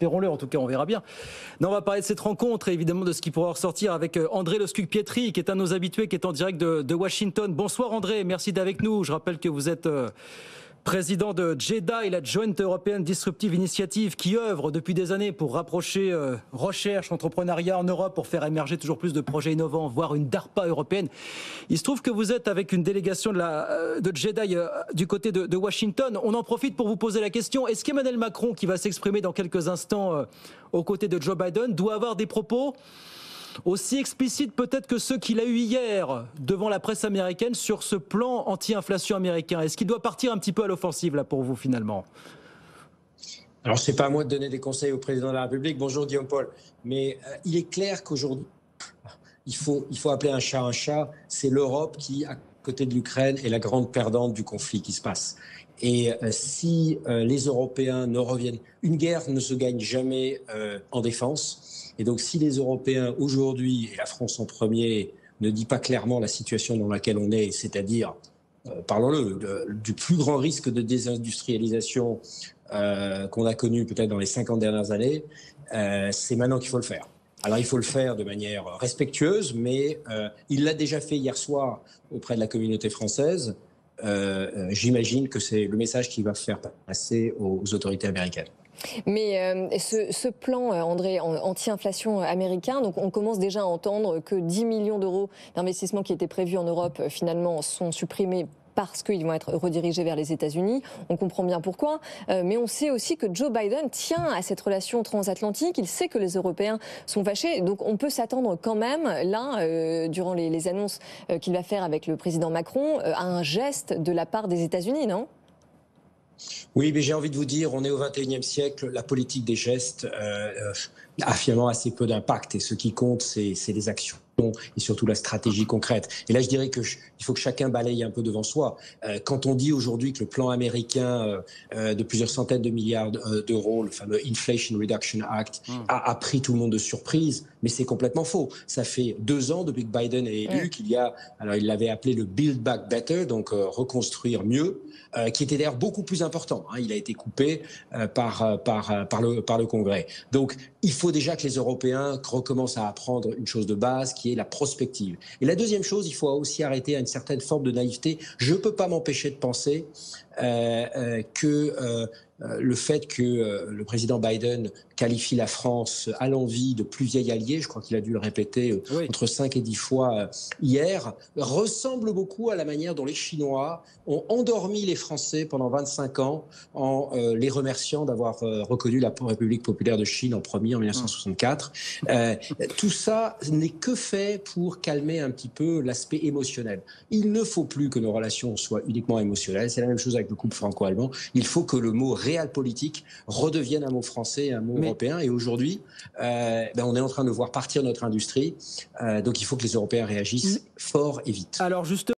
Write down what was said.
espérons-le, en tout cas on verra bien. Non, on va parler de cette rencontre et évidemment de ce qui pourra ressortir avec André Le Pietri, qui est un de nos habitués, qui est en direct de Washington. Bonsoir André, merci d'être avec nous. Je rappelle que vous êtes président de JEDI, la Joint European Disruptive Initiative, qui œuvre depuis des années pour rapprocher recherche, entrepreneuriat en Europe, pour faire émerger toujours plus de projets innovants, voire une DARPA européenne. Il se trouve que vous êtes avec une délégation de JEDI du côté de Washington. On en profite pour vous poser la question, est-ce qu'Emmanuel Macron, qui va s'exprimer dans quelques instants aux côtés de Joe Biden, doit avoir des propos aussi explicite peut-être que ceux qu'il a eu hier devant la presse américaine sur ce plan anti-inflation américain? Est-ce qu'il doit partir un petit peu à l'offensive là pour vous finalement? Alors c'est pas à moi de donner des conseils au président de la République. Bonjour Guillaume Paul. Mais il est clair qu'aujourd'hui, il faut appeler un chat un chat. C'est l'Europe qui, à côté de l'Ukraine, est la grande perdante du conflit qui se passe. Et si les Européens ne reviennent, une guerre ne se gagne jamais en défense. Et donc, si les Européens aujourd'hui, et la France en premier, ne dit pas clairement la situation dans laquelle on est, c'est-à-dire, parlons-le, du plus grand risque de désindustrialisation qu'on a connu peut-être dans les 50 dernières années, c'est maintenant qu'il faut le faire. Alors, il faut le faire de manière respectueuse, mais il l'a déjà fait hier soir auprès de la communauté française. J'imagine que c'est le message qu'il va faire passer aux autorités américaines. Mais ce plan, André, anti-inflation américain, donc on commence déjà à entendre que 10 millions d'euros d'investissements qui étaient prévus en Europe, finalement, sont supprimés parce qu'ils vont être redirigés vers les États-Unis. On comprend bien pourquoi. Mais on sait aussi que Joe Biden tient à cette relation transatlantique. Il sait que les Européens sont fâchés. Donc on peut s'attendre quand même, là, durant les annonces qu'il va faire avec le président Macron, à un geste de la part des États-Unis, non ? Oui, mais j'ai envie de vous dire, on est au XXIe siècle, la politique des gestes a finalement assez peu d'impact. Et ce qui compte, c'est les actions et surtout la stratégie concrète. Et là, je dirais qu'il faut que chacun balaye un peu devant soi. Quand on dit aujourd'hui que le plan américain de plusieurs centaines de milliards d'euros, le fameux Inflation Reduction Act, a pris tout le monde de surprise, mais c'est complètement faux. Ça fait 2 ans depuis que Biden est élu qu'il y a, alors il l'avait appelé le Build Back Better, donc reconstruire mieux, qui était d'ailleurs beaucoup plus important. Il a été coupé par le Congrès. Donc, il faut déjà que les Européens recommencent à apprendre une chose de base, qui est la prospective. Et la deuxième chose, il faut aussi arrêter à une certaine forme de naïveté. Je ne peux pas m'empêcher de penser que le fait que le président Biden qualifie la France à l'envi de plus vieil allié, je crois qu'il a dû le répéter entre 5 et 10 fois hier, ressemble beaucoup à la manière dont les Chinois ont endormi les Français pendant 25 ans en les remerciant d'avoir reconnu la République populaire de Chine en premier en 1964. Tout ça n'est que fait pour calmer un petit peu l'aspect émotionnel. Il ne faut plus que nos relations soient uniquement émotionnelles. C'est la même chose avec le couple franco-allemand. Il faut que le mot réel politique redevienne un mot français et un mot européen. Et aujourd'hui, on est en train de voir partir notre industrie. Donc il faut que les Européens réagissent fort et vite. Alors justement,